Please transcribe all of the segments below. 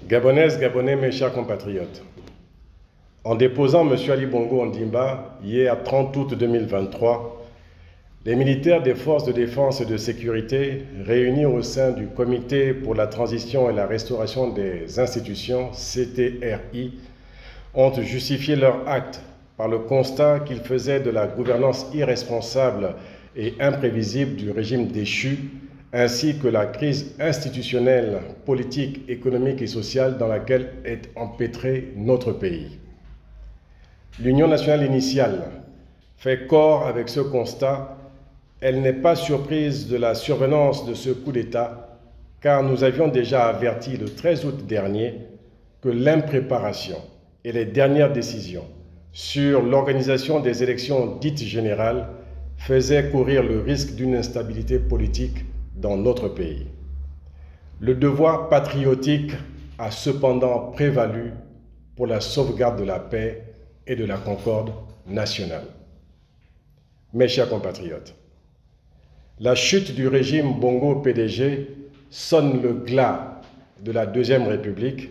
Gabonaises, Gabonais, mes chers compatriotes, en déposant M. Ali Bongo Ondimba hier 30 août 2023, les militaires des forces de défense et de sécurité réunis au sein du Comité pour la transition et la restauration des institutions, CTRI, ont justifié leur acte par le constat qu'ils faisaient de la gouvernance irresponsable et imprévisible du régime déchu, ainsi que la crise institutionnelle, politique, économique et sociale dans laquelle est empêtré notre pays. L'Union nationale initiale fait corps avec ce constat. Elle n'est pas surprise de la survenance de ce coup d'État, car nous avions déjà averti le 13 août dernier que l'impréparation et les dernières décisions sur l'organisation des élections dites générales faisaient courir le risque d'une instabilité politique dans notre pays. Le devoir patriotique a cependant prévalu pour la sauvegarde de la paix et de la concorde nationale. Mes chers compatriotes, la chute du régime Bongo PDG sonne le glas de la Deuxième République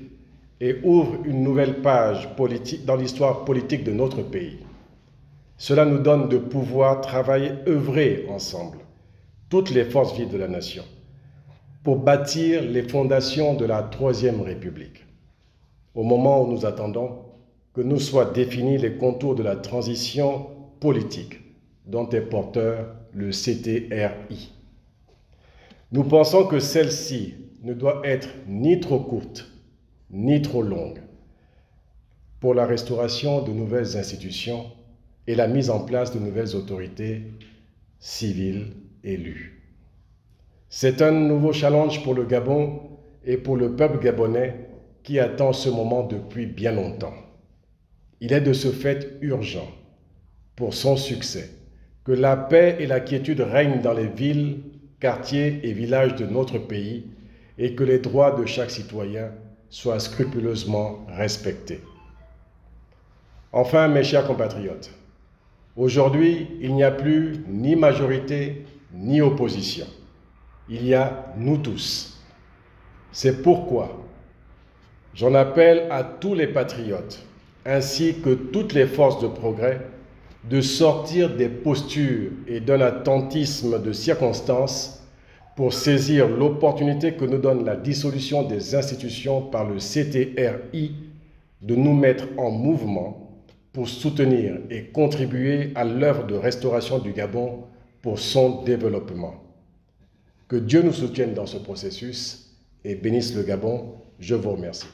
et ouvre une nouvelle page politique dans l'histoire politique de notre pays. Cela nous donne de pouvoir travailler, œuvrer ensemble, toutes les forces vives de la nation, pour bâtir les fondations de la Troisième République. Au moment où nous attendons que nous soient définis les contours de la transition politique dont est porteur le CTRI. Nous pensons que celle-ci ne doit être ni trop courte, ni trop longue pour la restauration de nouvelles institutions et la mise en place de nouvelles autorités civiles élues. C'est un nouveau challenge pour le Gabon et pour le peuple gabonais qui attend ce moment depuis bien longtemps. Il est de ce fait urgent, pour son succès, que la paix et la quiétude règnent dans les villes, quartiers et villages de notre pays et que les droits de chaque citoyen soient scrupuleusement respectés. Enfin, mes chers compatriotes, aujourd'hui, il n'y a plus ni majorité ni opposition. Il y a nous tous. C'est pourquoi j'en appelle à tous les patriotes, ainsi que toutes les forces de progrès, de sortir des postures et d'un attentisme de circonstance pour saisir l'opportunité que nous donne la dissolution des institutions par le CTRI de nous mettre en mouvement pour soutenir et contribuer à l'œuvre de restauration du Gabon pour son développement. Que Dieu nous soutienne dans ce processus et bénisse le Gabon. Je vous remercie.